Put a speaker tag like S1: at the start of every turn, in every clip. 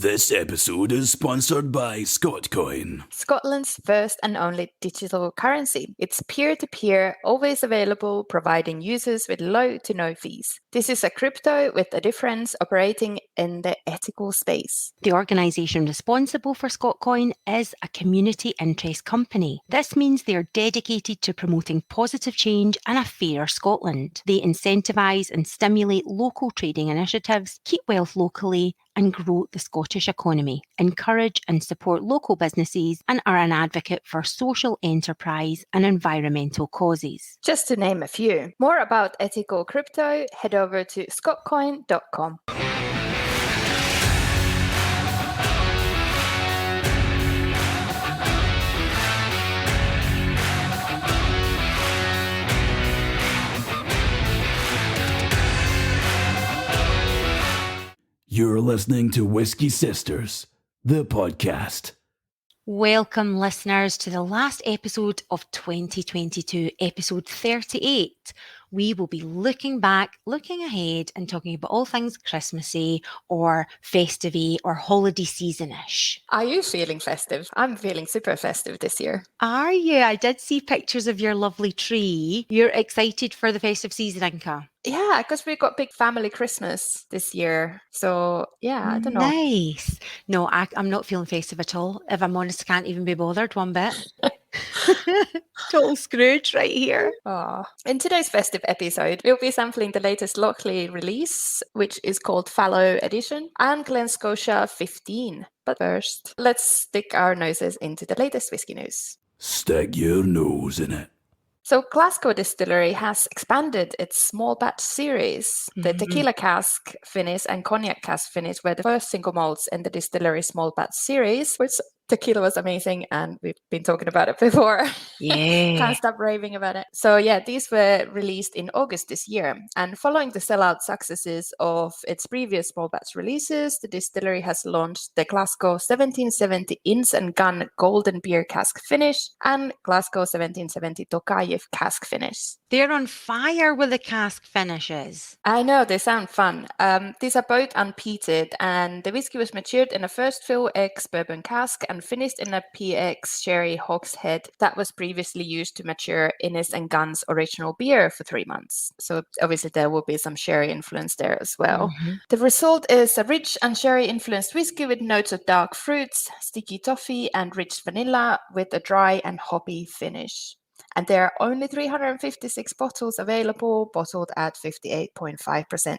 S1: This episode is sponsored by Scotcoin.
S2: Scotland's first and only digital currency. It's peer-to-peer, always available, providing users with low to no fees. This is a crypto with a difference operating in the ethical space.
S3: The organisation responsible for Scotcoin is a community interest company. This means they are dedicated to promoting positive change and a fairer Scotland. They incentivise and stimulate local trading initiatives, keep wealth locally, and grow the Scottish economy, encourage and support local businesses, and are an advocate for social enterprise and environmental causes.
S2: Just to name a few. More about ethical crypto, head over to scotcoin.com.
S1: You're listening to Whisky Sisters, the podcast.
S3: Welcome, listeners, to the last episode of 2022, episode 38. We will be looking back, looking ahead, and talking about all things Christmassy or festive-y or holiday season-ish.
S2: Are you feeling festive? I'm feeling super festive this year.
S3: Are you? I did see pictures of your lovely tree. You're excited for the festive season, Inka?
S2: Yeah, because we got big family Christmas this year. So, yeah, I don't know.
S3: Nice. No, I'm not feeling festive at all. If I'm honest, I can't even be bothered one bit. Total Scrooge right here.
S2: Oh. In today's festive episode, we'll be sampling the latest Lochlea release, which is called Fallow Edition, and Glen Scotia 15. But first, let's stick our noses into the latest whiskey news.
S1: Stick your nose in it.
S2: So Glasgow Distillery has expanded its small batch series. The tequila cask finish and cognac cask finish were the first single malts in the distillery small batch series, which tequila was amazing, and we've been talking about it before.
S3: Yeah.
S2: Can't stop raving about it. So yeah, these were released in August this year. And following the sellout successes of its previous small batch releases, the distillery has launched the Glasgow 1770 Inns and Gun Golden Beer Cask Finish and Glasgow 1770 Tokayev Cask Finish.
S3: They're on fire with the cask finishes.
S2: I know, they sound fun. These are both unpeated, and the whiskey was matured in a first fill ex bourbon cask and finished in a PX sherry hogshead that was previously used to mature Innis and Gunn's original beer for 3 months. So obviously there will be some sherry influence there as well. The result is a rich and sherry influenced whiskey with notes of dark fruits, sticky toffee, and rich vanilla with a dry and hoppy finish. And there are only 356 bottles available, bottled at 58.5%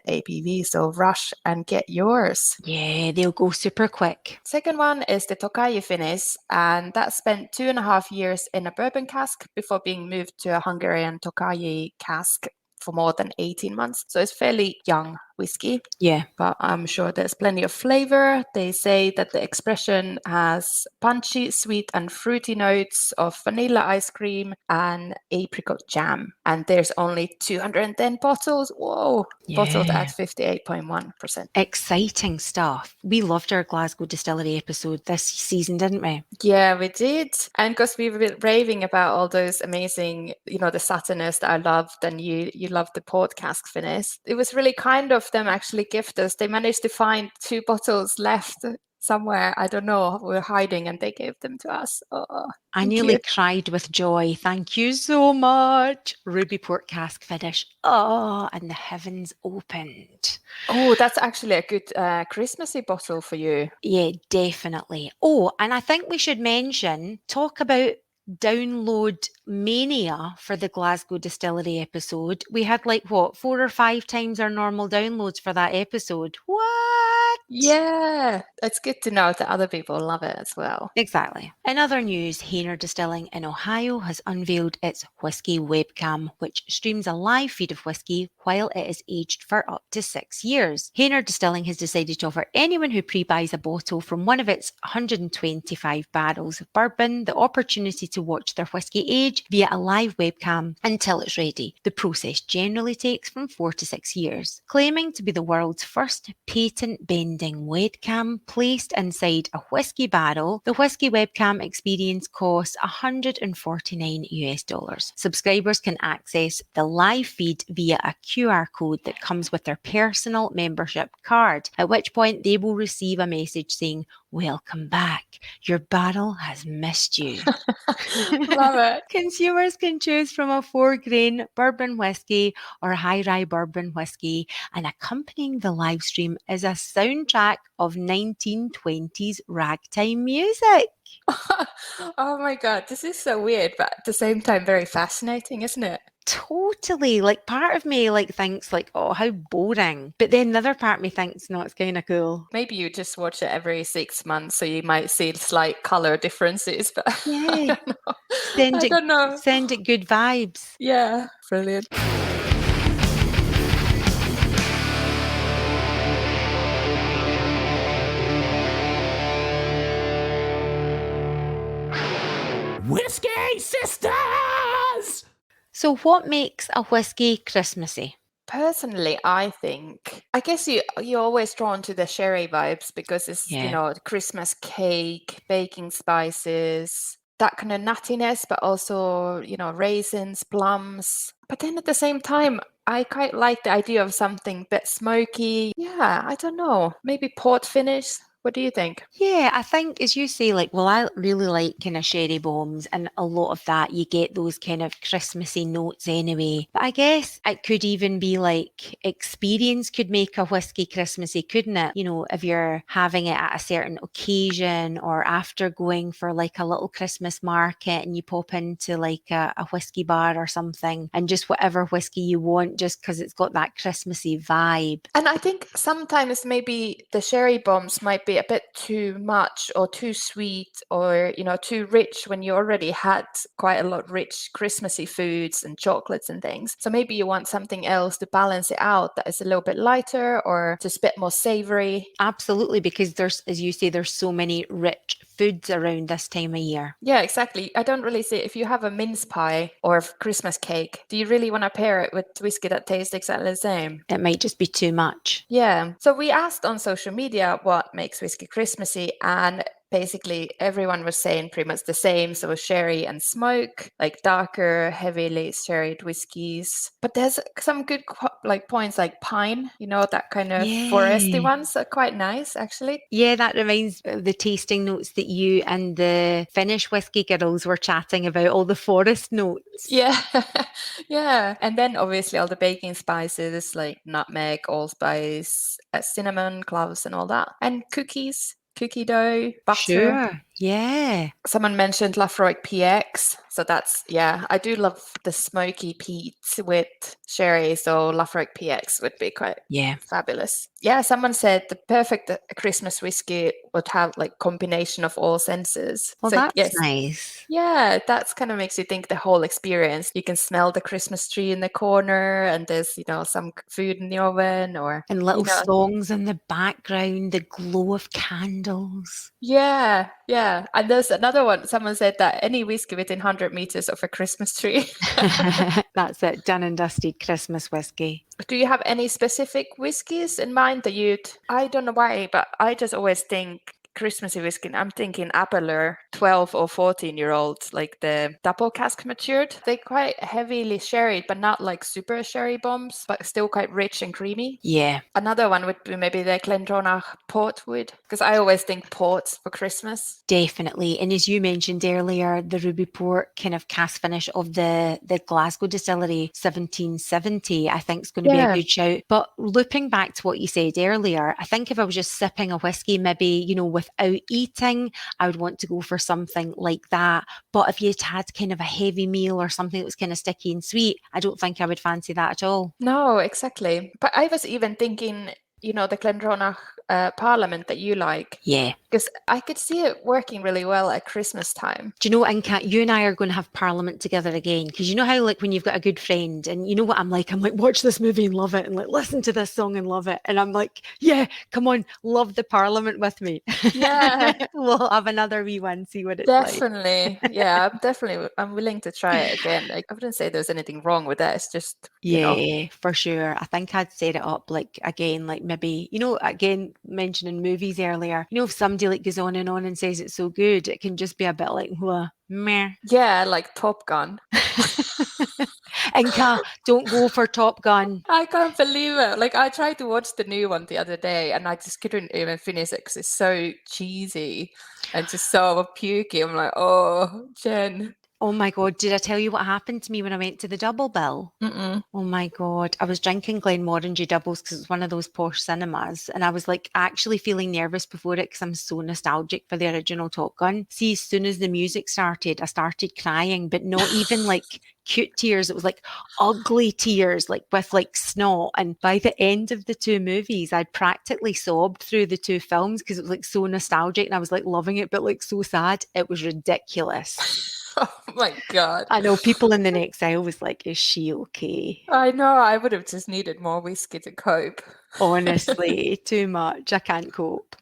S2: ABV. So rush and get yours.
S3: Yeah, they'll go super quick.
S2: Second one is the Tokaji finish, and that spent 2.5 years in a bourbon cask before being moved to a Hungarian Tokaji cask for more than 18 months. So it's fairly young whiskey.
S3: Yeah.
S2: But I'm sure there's plenty of flavor. They say that the expression has punchy, sweet and fruity notes of vanilla ice cream and apricot jam. And there's only 210 bottles. Whoa.
S3: Yeah.
S2: Bottled at 58.1%.
S3: Exciting stuff. We loved our Glasgow Distillery episode this season, didn't we?
S2: Yeah, we did. And because we were raving about all those amazing, the Saturnus that I loved, and you loved the port cask finish. It was really kind of them actually gift us. They managed to find 2 bottles left somewhere. I don't know. We're hiding, and they gave them to us. Oh,
S3: I nearly cried with joy. Thank you so much. Ruby port cask finish. Oh, and the heavens opened.
S2: Oh, that's actually a good Christmassy bottle for you.
S3: Yeah, definitely. Oh, and I think we should talk about download mania for the Glasgow Distillery episode. We had 4 or 5 times our normal downloads for that episode. What?
S2: Yeah, it's good to know that other people love it as well.
S3: Exactly. In other news, Hainer Distilling in Ohio has unveiled its Whisky webcam, which streams a live feed of whisky while it is aged for up to 6 years. Hainer Distilling has decided to offer anyone who pre-buys a bottle from one of its 125 barrels of bourbon the opportunity to watch their whisky age via a live webcam until it's ready. The process generally takes from 4 to 6 years. Claiming to be the world's first patent-bending webcam placed inside a whiskey barrel. The whiskey webcam experience costs $149 US. Subscribers can access the live feed via a QR code that comes with their personal membership card, at which point they will receive a message saying, "Welcome back. Your barrel has missed you."
S2: Love it.
S3: Consumers can choose from a 4-grain bourbon whiskey or high rye bourbon whiskey, and accompanying the live stream is a soundtrack of 1920s ragtime music.
S2: Oh my God, this is so weird, but at the same time, very fascinating, isn't it?
S3: Totally. Like, part of me thinks oh, how boring. But then the other part of me thinks, no, it's kind of cool.
S2: Maybe you just watch it every 6 months, so you might see slight color differences, but
S3: Yeah.
S2: I don't know.
S3: Send it good vibes.
S2: Yeah, brilliant.
S1: Whisky Sisters!
S3: So what makes a whiskey Christmassy?
S2: Personally, I guess you're always drawn to the sherry vibes because it's,
S3: Yeah.
S2: Christmas cake, baking spices, that kind of nuttiness, but also, raisins, plums. But then at the same time, I quite like the idea of something a bit smoky. Yeah, I don't know. Maybe port finish. What do you think?
S3: Yeah, I think, as you say, I really like kind of sherry bombs, and a lot of that you get those kind of Christmassy notes anyway. But I guess it could even be experience could make a whiskey Christmassy, couldn't it? If you're having it at a certain occasion, or after going for a little Christmas market and you pop into a whiskey bar or something, and just whatever whiskey you want, just because it's got that Christmassy vibe.
S2: And I think sometimes maybe the sherry bombs might be a bit too much or too sweet or, too rich when you already had quite a lot of rich Christmassy foods and chocolates and things. So maybe you want something else to balance it out that is a little bit lighter or just a bit more savory.
S3: Absolutely, because there's, as you say, there's so many rich foods around this time of year.
S2: Yeah, exactly. I don't really see if you have a mince pie or a Christmas cake, do you really want to pair it with whiskey that tastes exactly the same?
S3: It might just be too much.
S2: Yeah. So we asked on social media what makes whiskey Christmassy, and basically everyone was saying pretty much the same. So sherry and smoke, darker, heavily sherried whiskies. But there's some good points like pine, that kind of foresty ones are quite nice actually.
S3: Yeah, that reminds me of the tasting notes that you and the Finnish whiskey girls were chatting about, all the forest notes.
S2: Yeah. Yeah. And then obviously all the baking spices like nutmeg, allspice, cinnamon, cloves and all that. And cookie dough, butter.
S3: Sure. Yeah.
S2: Someone mentioned Lafroig PX. So that's, I do love the smoky peat with sherry. So Lafroig PX would be quite fabulous. Yeah, someone said the perfect Christmas whiskey would have combination of all senses.
S3: Well,
S2: so,
S3: that's nice.
S2: Yeah, that's kind of makes you think the whole experience. You can smell the Christmas tree in the corner and there's, some food in the oven
S3: and little songs in the background, the glow of candles.
S2: Yeah. And there's another one. Someone said that any whiskey within 100 meters of a Christmas tree.
S3: That's it. Done and dusted Christmas whiskey.
S2: Do you have any specific whiskies in mind that I don't know why, but I just always think Christmassy whiskey. I'm thinking Appler, 12 or 14-year-olds, like the double cask matured. They're quite heavily sherried, but not super sherry bombs, but still quite rich and creamy.
S3: Yeah.
S2: Another one would be maybe the Glendronach Portwood, because I always think ports for Christmas.
S3: Definitely. And as you mentioned earlier, the Ruby Port kind of cask finish of the Glasgow Distillery 1770, I think is going to be a good shout. But looping back to what you said earlier, I think if I was just sipping a whiskey, maybe, without eating, I would want to go for something like that. But if you'd had kind of a heavy meal or something that was kind of sticky and sweet, I don't think I would fancy that at all.
S2: No, exactly. But I was even thinking, the Glendronach Parliament that you like.
S3: Yeah.
S2: Because I could see it working really well at Christmas time.
S3: Do you know what, Inka? You and I are going to have Parliament together again. Because you know how when you've got a good friend and you know what I'm like, watch this movie and love it, and listen to this song and love it. And I'm like, yeah, come on, love the Parliament with me.
S2: Yeah.
S3: We'll have another wee one, see what it's
S2: definitely. Like. Yeah, I'm willing to try it again. I wouldn't say there's anything wrong with that. It's just,
S3: Yeah, for sure. I think I'd set it up again, maybe, again, mentioning movies earlier. You know, if somebody like goes on and says it's so good, it can just be a bit like, well, meh.
S2: Yeah, like Top Gun.
S3: Inka, don't go for Top Gun.
S2: I can't believe it. Like, I tried to watch the new one the other day and I just couldn't even finish it because it's so cheesy and just so pukey. I'm like, oh, Jen.
S3: Oh my God, did I tell you what happened to me when I went to the double bill?
S2: Mm-mm.
S3: Oh my God, I was drinking Glenmorangie doubles because it's one of those posh cinemas. And I was like actually feeling nervous before it because I'm so nostalgic for the original Top Gun. See, as soon as the music started, I started crying, but not even like cute tears. It was like ugly tears, like with like snot. And by the end of the two movies, I'd practically sobbed through the two films because it was like so nostalgic and I was like loving it, but like so sad. It was ridiculous.
S2: Oh my God.
S3: I know people in the next aisle was like, is she okay?
S2: I know, I would have just needed more whiskey to cope.
S3: Honestly, too much. I can't cope.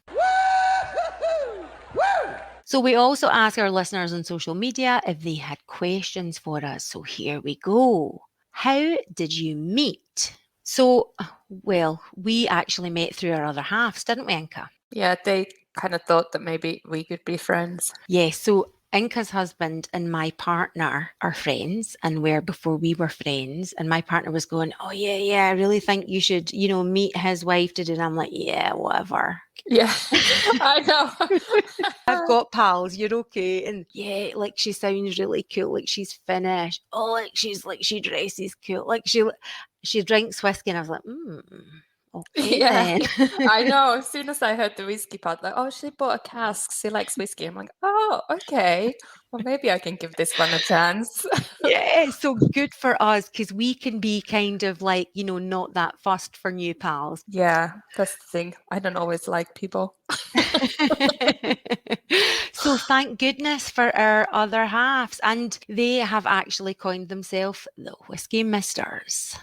S3: So we also ask our listeners on social media if they had questions for us. So here we go. How did you meet? So, well, we actually met through our other halves, didn't we, Inka?
S2: Yeah, they kind of thought that maybe we could be friends.
S3: Yeah, so Inka's husband and my partner are friends and were before we were friends. And my partner was going, oh, yeah, I really think you should, meet his wife today. And I'm like, yeah, whatever.
S2: Yeah, I know.
S3: I've got pals, you're okay. And yeah, like she sounds really cool, like she's Finnish. Oh, like she dresses cool. Like she drinks whiskey. And I was like, okay
S2: Yeah,
S3: then.
S2: I know. As soon as I heard the whiskey part, like, oh, she bought a cask. She likes whiskey. I'm like, oh, okay. Well, maybe I can give this one a chance.
S3: Yeah, so good for us because we can be kind of like, not that fussed for new pals.
S2: Yeah, that's the thing. I don't always like people.
S3: So thank goodness for our other halves. And they have actually coined themselves the Whiskey Misters.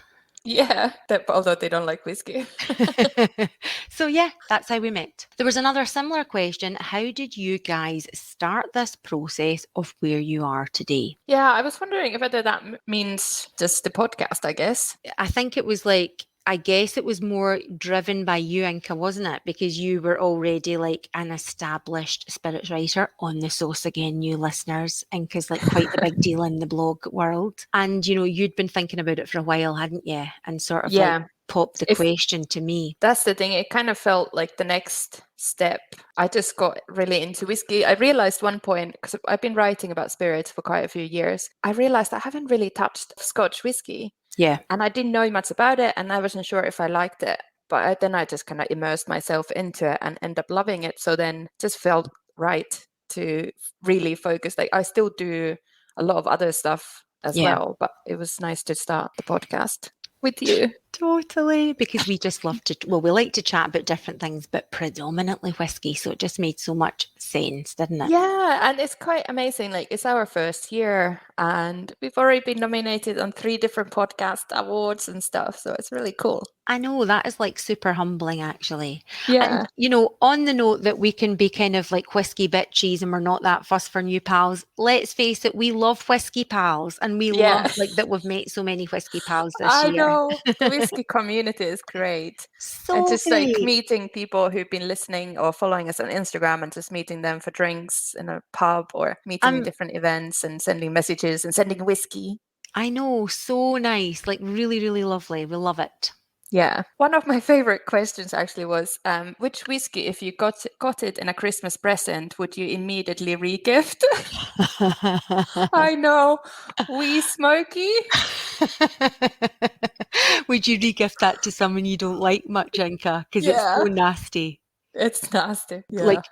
S2: Yeah, although they don't like whiskey.
S3: So yeah, that's how we met. There was another similar question. How did you guys start this process of where you are today?
S2: Yeah, I was wondering whether that means just the podcast, I guess.
S3: I think it was like, I guess it was more driven by you, Inka, wasn't it? Because you were already like an established spirits writer on the sauce again, new listeners. Inka's like quite the big deal in the blog world. And, you'd been thinking about it for a while, hadn't you? And sort of like popped the question to me.
S2: That's the thing. It kind of felt like the next step. I just got really into whiskey. I realized one point, because I've been writing about spirits for quite a few years, I realized I haven't really touched Scotch whiskey.
S3: Yeah.
S2: And I didn't know much about it and I wasn't sure if I liked it. But then I just kind of immersed myself into it and ended up loving it. So then just felt right to really focus. Like I still do a lot of other stuff as well, but it was nice to start the podcast with you.
S3: Totally, because we just love to, we like to chat about different things, but predominantly whiskey. So it just made so much sense, didn't it?
S2: Yeah, and it's quite amazing. Like it's our first year and we've already been nominated on 3 different podcast awards and stuff. So it's really cool.
S3: I know, that is like super humbling actually.
S2: Yeah.
S3: And, on the note that we can be kind of like whiskey bitchies and we're not that fussed for new pals, let's face it, we love whiskey pals and we love like that we've met so many whiskey pals this year. I
S2: know, the whiskey community is great.
S3: So
S2: and just
S3: great.
S2: like meeting people who've been listening or following us on Instagram and just meeting them for drinks in a pub or meeting in different events and sending messages and sending whiskey.
S3: I know, so nice, like really, really lovely. We love it.
S2: Yeah. One of my favorite questions actually was, which whiskey, if you got it in a Christmas present, would you immediately regift? I know. Wee Smoky.
S3: Would you regift that to someone you don't like much, Inka? Because it's so nasty.
S2: It's nasty. Yeah.
S3: Like,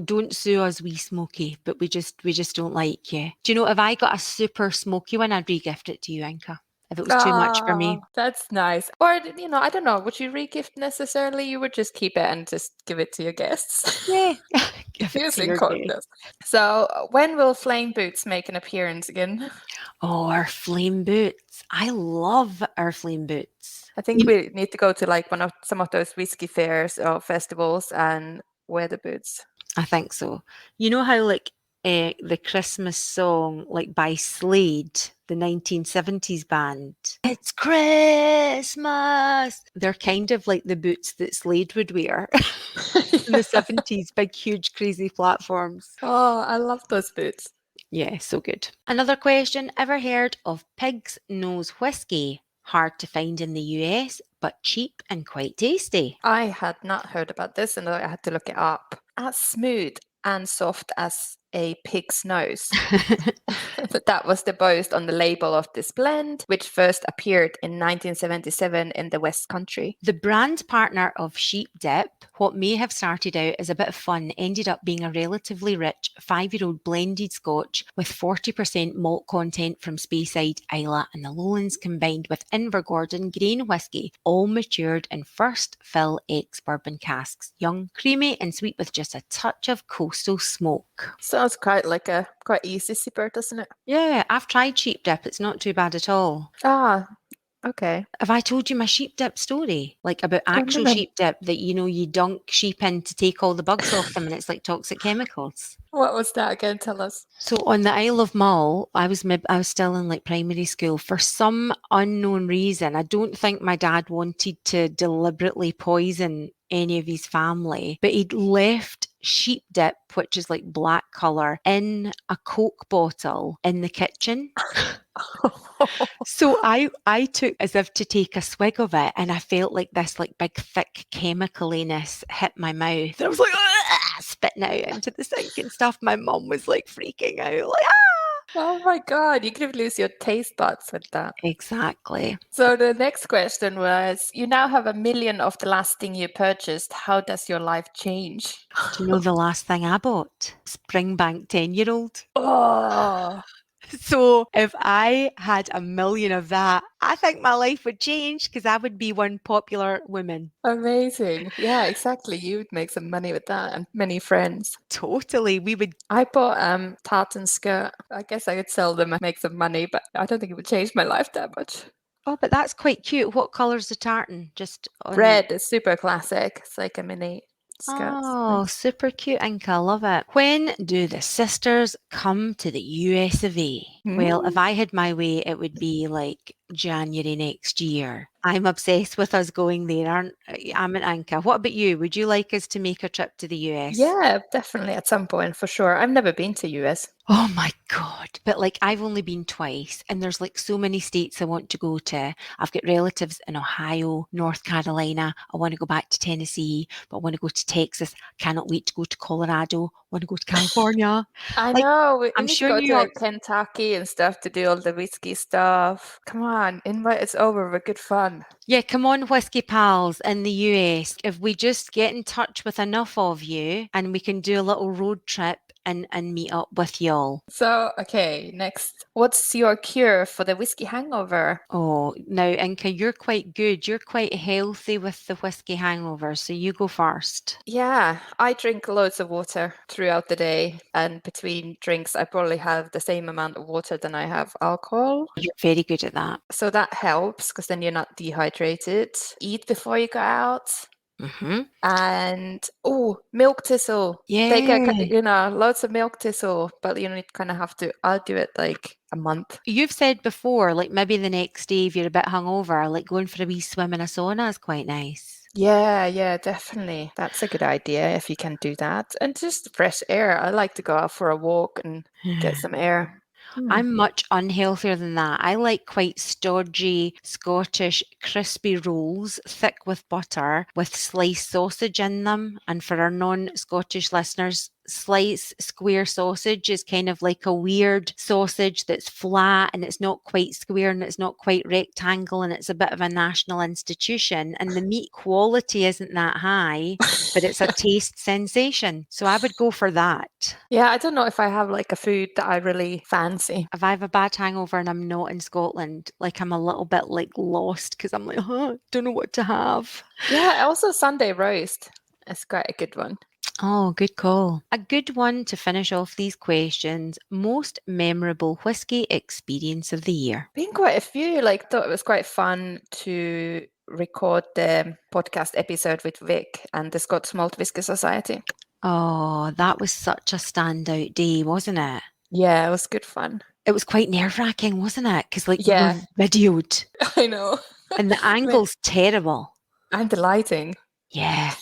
S3: don't sue us, Wee Smoky, but we just don't like you. Do you know, if I got a super smoky one, I'd regift it to you, Inka. If it was too much for me.
S2: That's nice. Or, I don't know, would you regift necessarily? You would just keep it and just give it to your guests.
S3: Yeah. Give it to your guests.
S2: So, when will Flame Boots make an appearance again?
S3: Oh, our Flame Boots. I love our Flame Boots.
S2: I think we need to go to like some of those whiskey fairs or festivals and wear the boots.
S3: I think so. You know how like the Christmas song, like by Slade, the 1970s band. It's Christmas. They're kind of like the boots that Slade would wear in the 70s, big, huge, crazy platforms.
S2: Oh, I love those boots.
S3: Yeah, so good. Another question, ever heard of pig's nose whiskey? Hard to find in the US, but cheap and quite tasty.
S2: I had not heard about this and I had to look it up. As smooth and soft as a pig's nose. That was the boast on the label of this blend, which first appeared in 1977 in the West Country.
S3: The brand partner of Sheep Dip, what may have started out as a bit of fun, ended up being a relatively rich 5-year-old blended scotch with 40% malt content from Speyside, Islay and the Lowlands combined with Invergordon grain whisky, all matured in first fill ex-bourbon casks, young, creamy and sweet with just a touch of coastal smoke.
S2: Sounds quite like a quite easy sipper, doesn't it?
S3: Yeah, I've tried Sheep Dip. It's not too bad at all.
S2: Ah, okay.
S3: Have I told you my sheep dip story? Like about actual
S2: no.
S3: sheep dip that, you know, you dunk sheep in to take all the bugs off them and it's like toxic chemicals.
S2: What was that again? Tell us.
S3: So on the Isle of Mull, I was still in like primary school. For some unknown reason, I don't think my dad wanted to deliberately poison any of his family, but he'd left sheep dip, which is like black colour, in a Coke bottle in the kitchen. So I took as if to take a swig of it and I felt like this like big thick chemicaliness hit my mouth. And I was like spitting out into the sink and stuff. My mum was like freaking out, like
S2: Oh my God, you could lose your taste buds with that.
S3: Exactly.
S2: So the next question was, you now have 1 million of the last thing you purchased. How does your life change?
S3: Do you know the last thing I bought? Springbank 10-year-old.
S2: Oh,
S3: So if I had 1 million of that, I think my life would change because I would be one popular woman.
S2: amazing. Yeah, exactly. You would make some money with that and many friends.
S3: Totally. We would.
S2: I bought tartan skirt. I guess I could sell them and make some money, but I don't think it would change my life that much.
S3: Oh, but that's quite cute. What colour's the tartan? Just on...
S2: Red is super classic. It's like a mini skirt.
S3: Oh, super cute, Inka. I love it. When do the sisters come to the US of A? Well, if I had my way, it would be like January next year. I'm obsessed with us going there, I'm an Inka. What about you? Would you like us to make a trip to the US?
S2: Yeah, definitely at some point for sure. I've never been to US.
S3: Oh my God. But like I've only been twice and there's like so many states I want to go to. I've got relatives in Ohio, North Carolina. I want to go back to Tennessee, but I want to go to Texas. Cannot wait to go to Colorado. I want to go to California.
S2: I
S3: Like,
S2: know.
S3: I'm
S2: need
S3: sure
S2: to go
S3: New
S2: to like
S3: York-
S2: Kentucky and stuff to do all the whiskey stuff. Come on, invite us over. We're good fun.
S3: Yeah, come on, Whiskey Pals in the US. If we just get in touch with enough of you and we can do a little road trip and meet up with y'all.
S2: So, okay, next. What's your cure for the whiskey hangover?
S3: Oh, now, Inka, you're quite good. You're quite healthy with the whiskey hangover, so you go first.
S2: Yeah, I drink loads of water throughout the day. And between drinks, I probably have the same amount of water than I have alcohol.
S3: You're very good at that.
S2: So that helps because then you're not dehydrated. Eat before you go out.
S3: Mm-hmm.
S2: And milk thistle.
S3: Yeah.
S2: They get loads of milk thistle, but you kind of have to. I'll do it like a month.
S3: You've said before, like maybe the next day if you're a bit hungover, like going for a wee swim in a sauna is quite nice.
S2: Yeah, definitely. That's a good idea if you can do that. And just fresh air. I like to go out for a walk and get some air.
S3: I'm much unhealthier than that. I like quite stodgy Scottish crispy rolls, thick with butter, with sliced sausage in them. And for our non-Scottish listeners, sliced square sausage is kind of like a weird sausage that's flat and it's not quite square and it's not quite rectangle and it's a bit of a national institution. And the meat quality isn't that high, but it's a taste sensation. So I would go for that.
S2: Yeah, I don't know if I have like a food that I really fancy.
S3: If I have a bad hangover and I'm not in Scotland, like I'm a little bit like lost because I'm like, don't know what to have.
S2: Yeah, also Sunday roast. It's quite a good one.
S3: Oh, good call. A good one to finish off these questions. Most memorable whiskey experience of the year.
S2: Been quite a few. Thought it was quite fun to record the podcast episode with Vic and the Scots Malt Whisky Society.
S3: Oh, that was such a standout day, wasn't it?
S2: Yeah, it was good fun.
S3: It was quite nerve-wracking, wasn't it? Because like you
S2: Yeah,
S3: were videoed
S2: I know.
S3: and the angle's terrible.
S2: And the lighting.
S3: Yeah.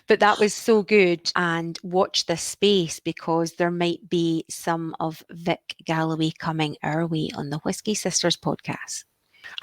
S3: But that was so good. And watch this space because there might be some of Vic Galloway coming our way on the Whisky Sisters podcast.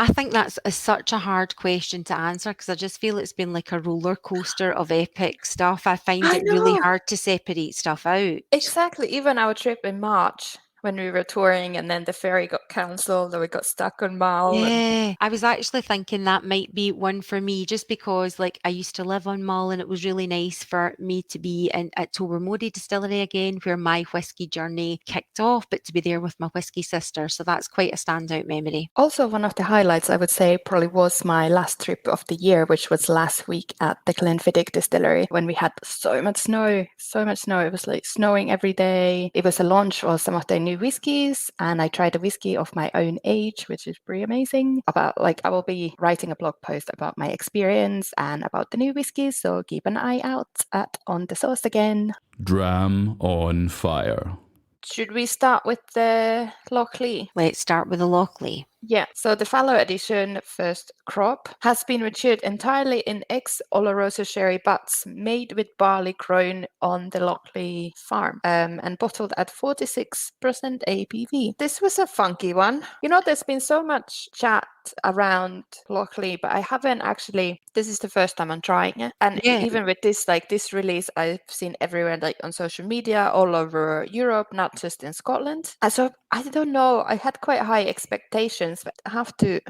S3: I think that's such a hard question to answer because I just feel it's been like a roller coaster of epic stuff. I find
S2: I
S3: it really
S2: know.
S3: hard to separate stuff out.
S2: Exactly. Even our trip in March when we were touring and then the ferry got cancelled and we got stuck on Mull.
S3: Yeah, I was actually thinking that might be one for me just because like I used to live on Mull and it was really nice for me to be at Tobermory Distillery again where my whisky journey kicked off, but to be there with my whisky sister. So that's quite a standout memory.
S2: Also, one of the highlights I would say probably was my last trip of the year, which was last week at the Glen Distillery when we had so much snow, so much snow. It was like snowing every day. It was a launch of some of their new whiskies and I tried a whiskey of my own age, which is pretty amazing. About like I will be writing a blog post about my experience and about the new whiskies, so keep an eye out at On the Sauce again.
S1: Dram on fire.
S2: Should we start with the Lochlea?
S3: Let's start with the Lochlea.
S2: Yeah, so the Fallow Edition first crop has been matured entirely in ex-Oloroso sherry butts made with barley grown on the Lochlea farm and bottled at 46% ABV. This was a funky one. You know, there's been so much chat around Lochlea, but I haven't actually, this is the first time I'm trying it. And
S3: Yeah.
S2: even with this, like this release, I've seen everywhere, like on social media, all over Europe, not just in Scotland. And so I don't know, I had quite high expectations, but I have to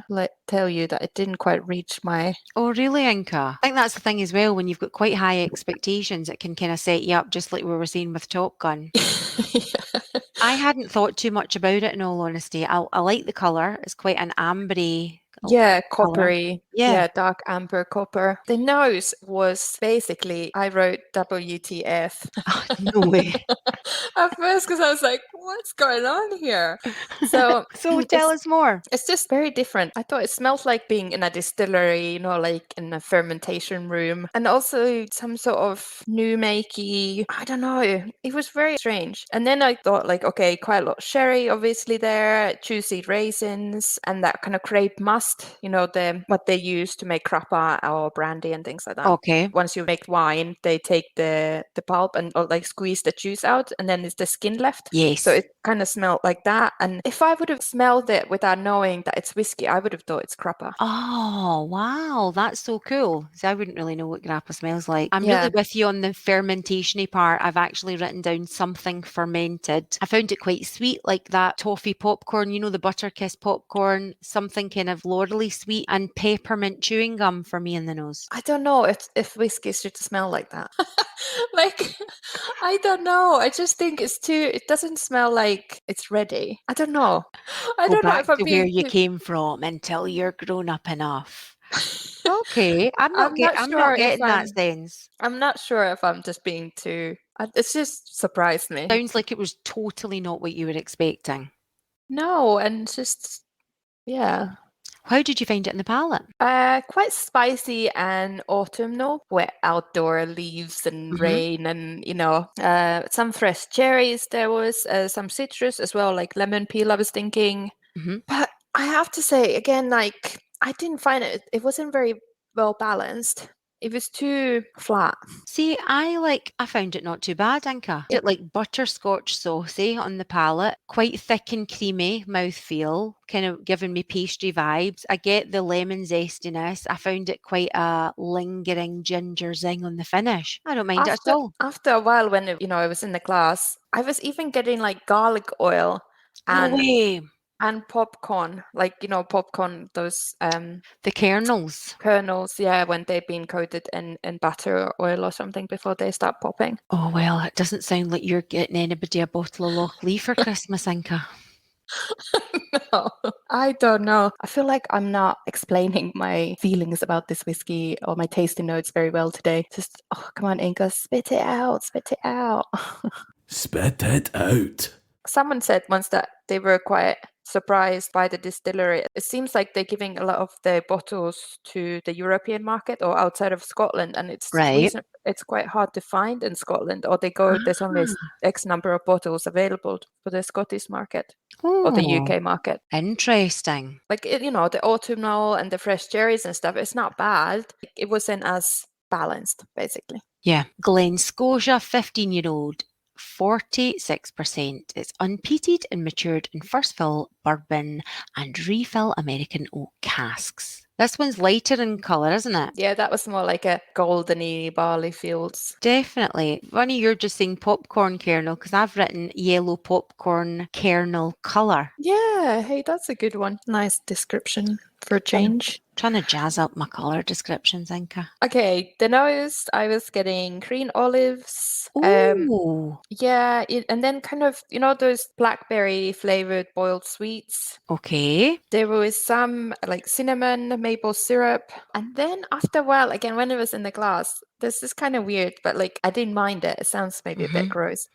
S2: tell you that it didn't quite reach my...
S3: Oh, really, Inka? I think that's the thing as well. When you've got quite high expectations, it can kind of set you up, just like we were saying with Top Gun.
S2: Yeah.
S3: I hadn't thought too much about it, in all honesty. I like the colour. It's quite an ambery.
S2: Yeah, coppery.
S3: Yeah.
S2: Dark amber copper. The nose was basically, I wrote WTF.
S3: No way.
S2: At first, because I was like, what's going on here? So
S3: tell us more.
S2: It's just very different. I thought it smelled like being in a distillery, you know, like in a fermentation room. And also some sort of new makey, I don't know. It was very strange. And then I thought like, okay, quite a lot of sherry obviously there, juicy raisins, and that kind of crepe must, you know, what they use to make grappa or brandy and things like that.
S3: Okay.
S2: Once you make wine, they take the pulp and like squeeze the juice out and then it's the skin left.
S3: Yes.
S2: So it kind of smelled like that. And if I would have smelled it without knowing that it's whiskey, I would have thought it's grappa.
S3: Oh, wow. That's so cool. So I wouldn't really know what grappa smells like. I'm
S2: Yeah.
S3: really with you on the fermentation-y part. I've actually written down something fermented. I found it quite sweet, like that toffee popcorn, you know, the Butterkiss popcorn, something kind of florally sweet and peppermint chewing gum for me in the nose.
S2: I don't know if whiskey should smell like that. Like, I don't know. I just think it doesn't smell like it's ready. I don't know. I
S3: Go
S2: don't know
S3: back
S2: if I'm
S3: to
S2: being
S3: where you came from until you're grown up enough. Okay, I'm not getting that sense.
S2: I'm not sure if I'm just being too... It's just surprised me.
S3: Sounds like it was totally not what you were expecting.
S2: No, and just... Yeah.
S3: How did you find it in the palate?
S2: Quite spicy and autumnal, wet outdoor leaves and rain and, you know, some fresh cherries. There was some citrus as well, like lemon peel, I was thinking. But I have to say, again, like, I didn't find it wasn't very well balanced. It was too flat.
S3: See, I found it not too bad, Inka. It like butterscotch saucy on the palate, quite thick and creamy mouthfeel, kind of giving me pastry vibes. I get the lemon zestiness. I found it quite a lingering ginger zing on the finish. I don't mind it at all.
S2: After a while, when I was in the class, I was even getting like garlic oil and
S3: No way.
S2: And popcorn, like, popcorn, those
S3: the kernels,
S2: yeah, when they've been coated in butter or oil or something before they start popping.
S3: Oh, well, it doesn't sound like you're getting anybody a bottle of Lochlea for Christmas, Inka.
S2: No, I don't know. I feel like I'm not explaining my feelings about this whiskey or my tasting notes very well today. Just, come on, Inka, spit it out.
S1: Spit it out.
S2: Someone said once that they were quite surprised by the distillery. It seems like they're giving a lot of their bottles to the European market or outside of Scotland, and
S3: Right.
S2: it's quite hard to find in Scotland, or there's only X number of bottles available for the Scottish market or the
S3: Oh,
S2: UK market.
S3: interesting.
S2: Like, the autumnal and the fresh cherries and stuff, it's not bad. It wasn't as balanced, basically.
S3: Yeah. Glen Scotia 15-year-old, 46%. It's unpeated and matured in first fill bourbon and refill American oak casks. This one's lighter in colour, isn't it?
S2: Yeah, that was more like a goldeny barley fields.
S3: Definitely. Funny you're just saying popcorn kernel, because I've written yellow popcorn kernel colour.
S2: Yeah, hey, that's a good one. Nice description for a change.
S3: Trying to jazz up my colour descriptions, Inka.
S2: Okay, the nose, I was getting green olives.
S3: Ooh.
S2: Yeah, and then kind of, those blackberry flavored boiled sweets.
S3: Okay.
S2: There was some like cinnamon, maple syrup. And then after a while, again, when it was in the glass, this is kind of weird, but like I didn't mind it. It sounds maybe a bit gross.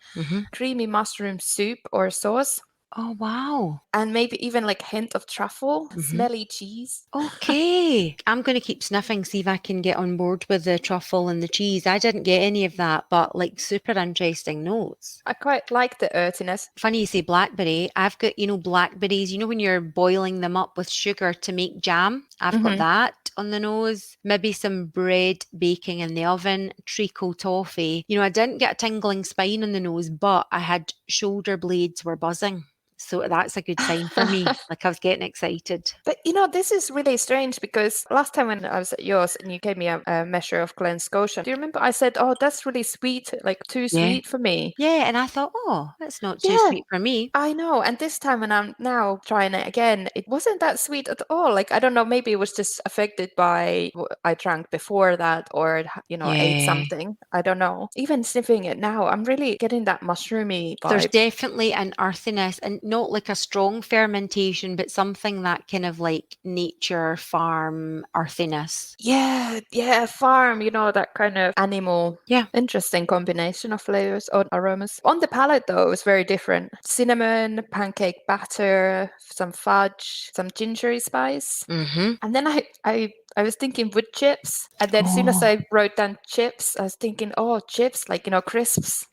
S2: Creamy mushroom soup or sauce.
S3: Oh, wow.
S2: And maybe even like hint of truffle, smelly cheese.
S3: Okay. I'm going to keep sniffing, see if I can get on board with the truffle and the cheese. I didn't get any of that, but like super interesting notes.
S2: I quite like the earthiness.
S3: Funny you say blackberry. I've got, blackberries, when you're boiling them up with sugar to make jam. I've got that on the nose. Maybe some bread baking in the oven, treacle toffee. I didn't get a tingling spine on the nose, but I had shoulder blades were buzzing. So that's a good sign for me. Like I was getting excited.
S2: But this is really strange because last time when I was at yours and you gave me a measure of Glen Scotia, do you remember I said, oh, that's really sweet, like too sweet for me?
S3: Yeah, and I thought, oh, that's not too sweet for me.
S2: I know. And this time when I'm now trying it again, it wasn't that sweet at all. Like, I don't know, maybe it was just affected by what I drank before that or, ate something. I don't know. Even sniffing it now, I'm really getting that mushroomy vibe.
S3: There's definitely an earthiness and not like a strong fermentation, but something that kind of like nature farm earthiness.
S2: Yeah, farm, that kind of animal.
S3: Yeah.
S2: Interesting combination of flavors or aromas. On the palate, though, it was very different. Cinnamon, pancake batter, some fudge, some gingery spice. And then I was thinking wood chips. And then as soon as I wrote down chips, I was thinking, oh, chips, like, crisps.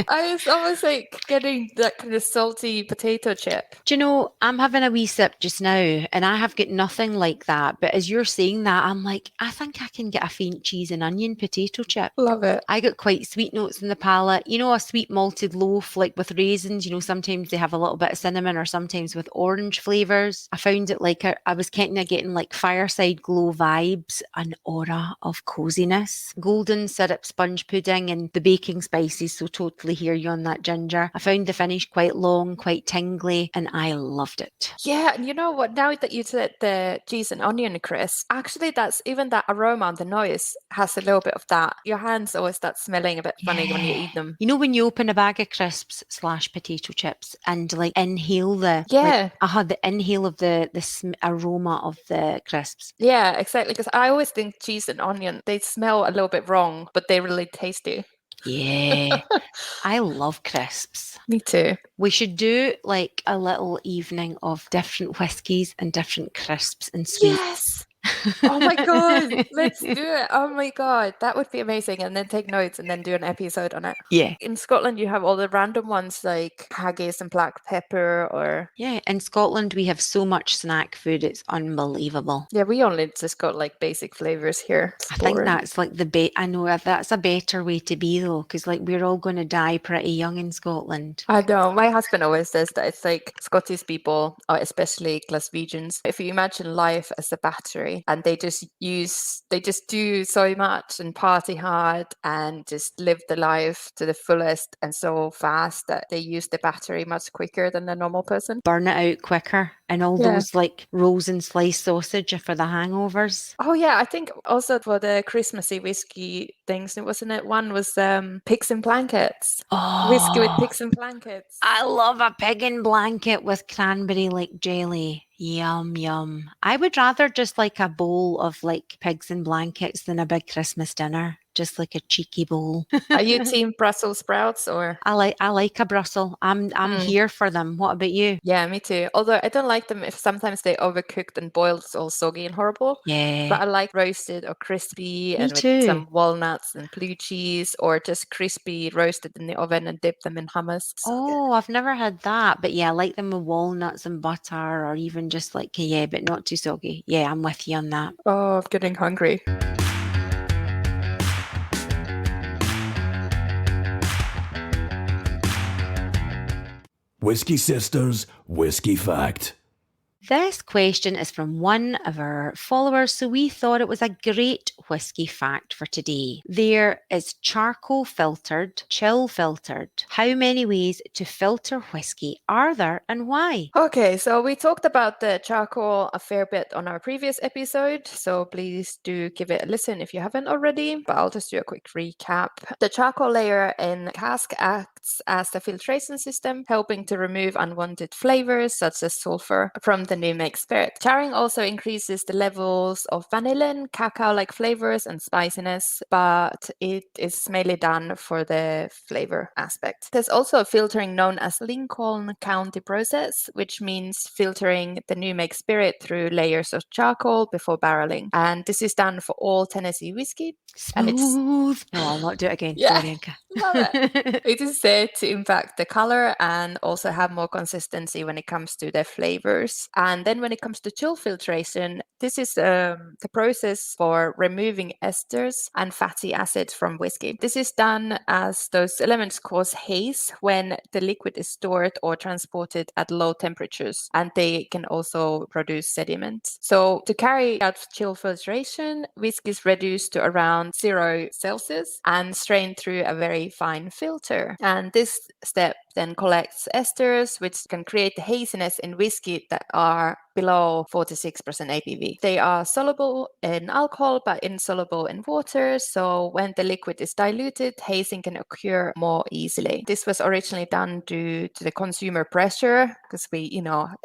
S2: I was almost like getting that kind of salty potato chip.
S3: Do you know, I'm having a wee sip just now and I have got nothing like that. But as you're saying that, I'm like, I think I can get a faint cheese and onion potato chip.
S2: Love it. I
S3: got quite sweet notes in the palate. A sweet malted loaf like with raisins, sometimes they have a little bit of cinnamon or sometimes with orange flavours. I found it like I was kind of getting like fireside glow vibes, an aura of coziness. Golden syrup sponge pudding and the baking spices, so totally hear you on that, Ginger. I found the finish quite long, quite tingly, and I loved it.
S2: Yeah, and you know what? Now that you said the cheese and onion crisp, actually that's even that aroma on the nose has a little bit of that. Your hands always start smelling a bit funny when you eat them.
S3: When you open a bag of crisps / potato chips and like inhale the the inhale of the aroma of the crisps.
S2: Yeah, exactly. Because I always think cheese and onion, they smell a little bit wrong, but they're really tasty.
S3: Yeah, I love crisps.
S2: Me too.
S3: We should do like a little evening of different whiskies and different crisps and sweets.
S2: Yes. Oh my god, let's do it. Oh my god, that would be amazing. And then take notes and then do an episode on it.
S3: Yeah.
S2: In Scotland you have all the random ones like haggis and black pepper or
S3: in Scotland we have so much snack food, it's unbelievable.
S2: Yeah, we only just got like basic flavors here.
S3: I think that's like I know that's a better way to be though, because like we're all going to die pretty young in Scotland.
S2: I know, my husband always says that it's like Scottish people, or especially Glaswegians, if you imagine life as a battery and they just do so much and party hard and just live the life to the fullest and so fast that they use the battery much quicker than the normal person.
S3: Burn it out quicker. And all those like rolls and sliced sausage for the hangovers.
S2: Oh yeah, I think also for the Christmassy whiskey things, wasn't it? One was pigs in blankets.
S3: Oh,
S2: whiskey with pigs in blankets.
S3: I love a pig in blanket with cranberry like jelly. Yum, yum. I would rather just like a bowl of like pigs in blankets than a big Christmas dinner. just like a cheeky bowl.
S2: Are you team Brussels sprouts or?
S3: I like a Brussels. I'm here for them. What about you?
S2: Yeah, me too. Although I don't like them if sometimes they overcooked and boiled, it's all soggy and horrible.
S3: Yeah.
S2: But I like roasted or crispy
S3: Me
S2: and with
S3: too.
S2: some walnuts and blue cheese, or just crispy roasted in the oven and dip them in hummus. So good.
S3: Oh, I've never had that. But yeah, I like them with walnuts and butter, or even just like, yeah, but not too soggy. Yeah, I'm with you on that.
S2: Oh, I'm getting hungry.
S1: Whisky Sisters Whisky Fact.
S3: This question is from one of our followers, so we thought it was a great whisky fact for today. There is charcoal filtered, chill filtered. How many ways to filter whisky are there and why?
S2: Okay, so we talked about the charcoal a fair bit on our previous episode, so please do give it a listen if you haven't already, but I'll just do a quick recap. The charcoal layer in cask acts as the filtration system, helping to remove unwanted flavors such as sulfur from the new make spirit. Charring also increases the levels of vanillin, cacao-like flavors and spiciness, but it is mainly done for the flavor aspect. There's also a filtering known as Lincoln County process, which means filtering the new make spirit through layers of charcoal before barreling. And this is done for all Tennessee whiskey. And it's
S3: Smooth. No, I'll not do it again.
S2: Yeah.
S3: Sorry, Inka.
S2: Love it. It is said to impact the color and also have more consistency when it comes to the flavors. And then when it comes to chill filtration, this is the process for removing esters and fatty acids from whiskey. This is done as those elements cause haze when the liquid is stored or transported at low temperatures, and they can also produce sediment. So to carry out chill filtration, whiskey is reduced to around 0 Celsius and strained through a very fine filter. And this step then collects esters, which can create the haziness in whiskey that are below 46% ABV. They are soluble in alcohol but insoluble in water, so when the liquid is diluted, hazing can occur more easily. This was originally done due to the consumer pressure, because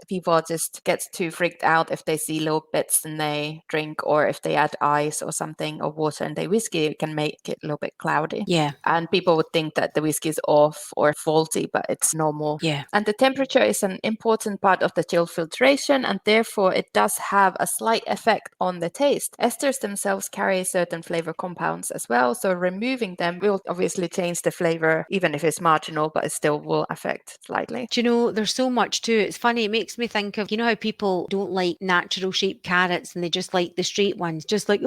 S2: people just get too freaked out if they see little bits and they drink, or if they add ice or something or water in their whiskey, it can make it a little bit cloudy.
S3: Yeah.
S2: And people would think that the whiskey is off or faulty, but it's normal.
S3: Yeah.
S2: And the temperature is an important part of the chill filtration, and therefore it does have a slight effect on the taste. Esters themselves carry certain flavor compounds as well, so removing them will obviously change the flavor, even if it's marginal, but it still will affect slightly.
S3: Do you know, there's so much to it. It's funny, it makes me think of, how people don't like natural shaped carrots and they just like the straight ones, just like,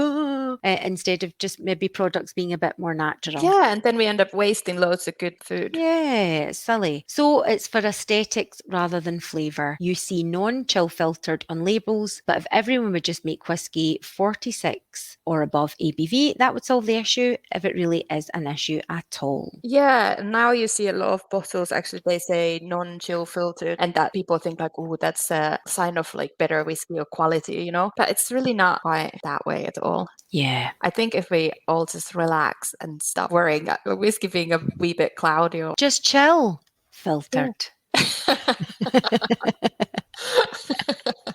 S3: instead of just maybe products being a bit more natural.
S2: Yeah, and then we end up wasting loads of good food.
S3: Yeah, it's silly. So it's for aesthetics rather than flavour. You see non-chill filtered on labels, but if everyone would just make whiskey 46 or above ABV, that would solve the issue, if it really is an issue at all.
S2: Yeah, now you see a lot of bottles, actually, they say non-chill filtered, and that people think like, oh, that's a sign of like better whiskey or quality, but it's really not quite that way at all.
S3: Yeah.
S2: I think if we all just relax and stop worrying at whiskey being a wee bit cloudy or
S3: just chill filtered.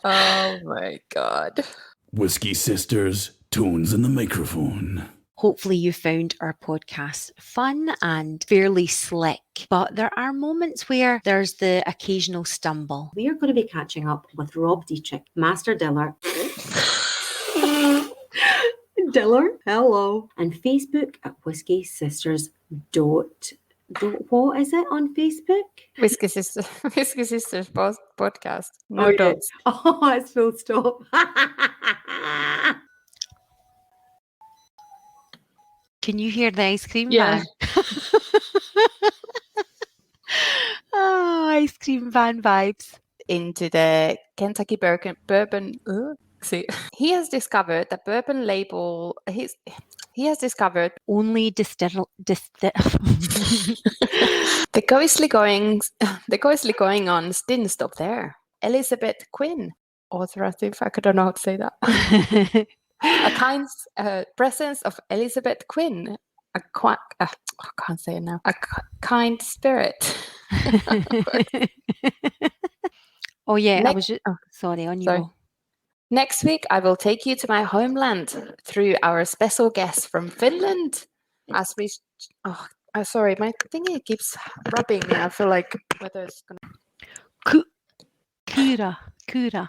S2: Oh my God.
S1: Whisky Sisters, tunes in the microphone.
S3: Hopefully you found our podcast fun and fairly slick, but there are moments where there's the occasional stumble. We are going to be catching up with Rob Dietrich, Master Diller. Diller, hello. And Facebook at Whisky Sisters what is it on Facebook?
S2: Whisky Sisters podcast. No
S3: yeah.
S2: dots.
S3: Oh, it's full stop. Can you hear the ice cream van? Oh, ice cream van vibes.
S2: Into the Kentucky bourbon. See, he has discovered that bourbon label. He has discovered
S3: only the
S2: ghostly goings-ons didn't stop there. Elizabeth Quinn, authoritative, I don't know how to say that. A kind presence of Elizabeth Quinn, I can't say it now. A kind spirit.
S3: Oh yeah, I was just. Oh, sorry, on you go.
S2: Next week, I will take you to my homeland through our special guest from Finland. as we... Oh, sorry, my thingy keeps rubbing me. I feel like whether it's going to...
S3: Kura.
S2: Kira.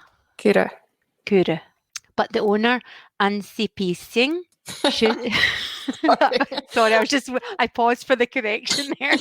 S3: But the owner, Ansipi Singh, should... Sorry, I paused for the correction there.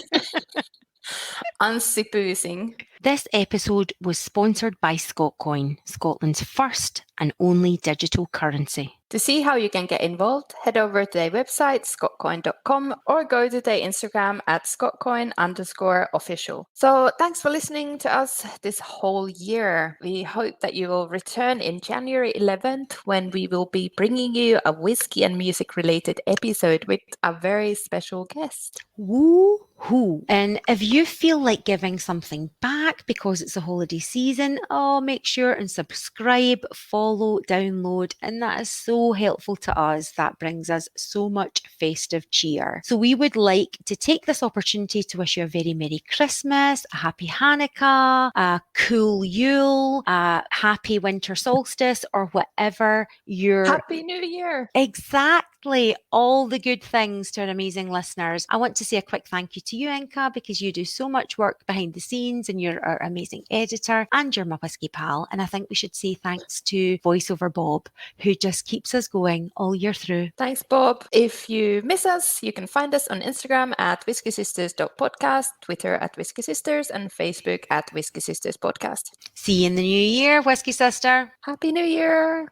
S2: Unsupposing.
S3: This episode was sponsored by Scotcoin, Scotland's first and only digital currency.
S2: To see how you can get involved, head over to their website, scotcoin.com, or go to their Instagram at scotcoin_official. So thanks for listening to us this whole year. We hope that you will return in January 11th when we will be bringing you a whiskey and music related episode with a very special guest.
S3: Woo-hoo. And if you feel like giving something back because it's a holiday season, make sure and subscribe, follow, download, and that is so helpful to us. That brings us so much festive cheer. So we would like to take this opportunity to wish you a very Merry Christmas, a Happy Hanukkah, a cool Yule, a Happy Winter Solstice, or whatever your...
S2: Happy New Year!
S3: Exactly. All the good things to our amazing listeners. I want to say a quick thank you to you, Inka, because you do so much work behind the scenes and you're our amazing editor and you're my whiskey pal. And I think we should say thanks to voiceover Bob, who just keeps us going all year through.
S2: Thanks, Bob. If you miss us, you can find us on Instagram at whiskysisters.podcast, Twitter at Whisky Sisters, and Facebook at Whisky Sisters Podcast.
S3: See you in the new year, Whisky Sister.
S2: Happy New Year!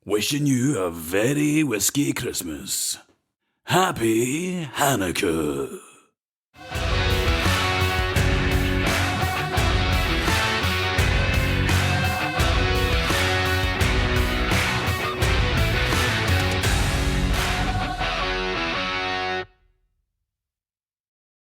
S1: Wishing you a very whiskey Christmas. Happy Hanukkah.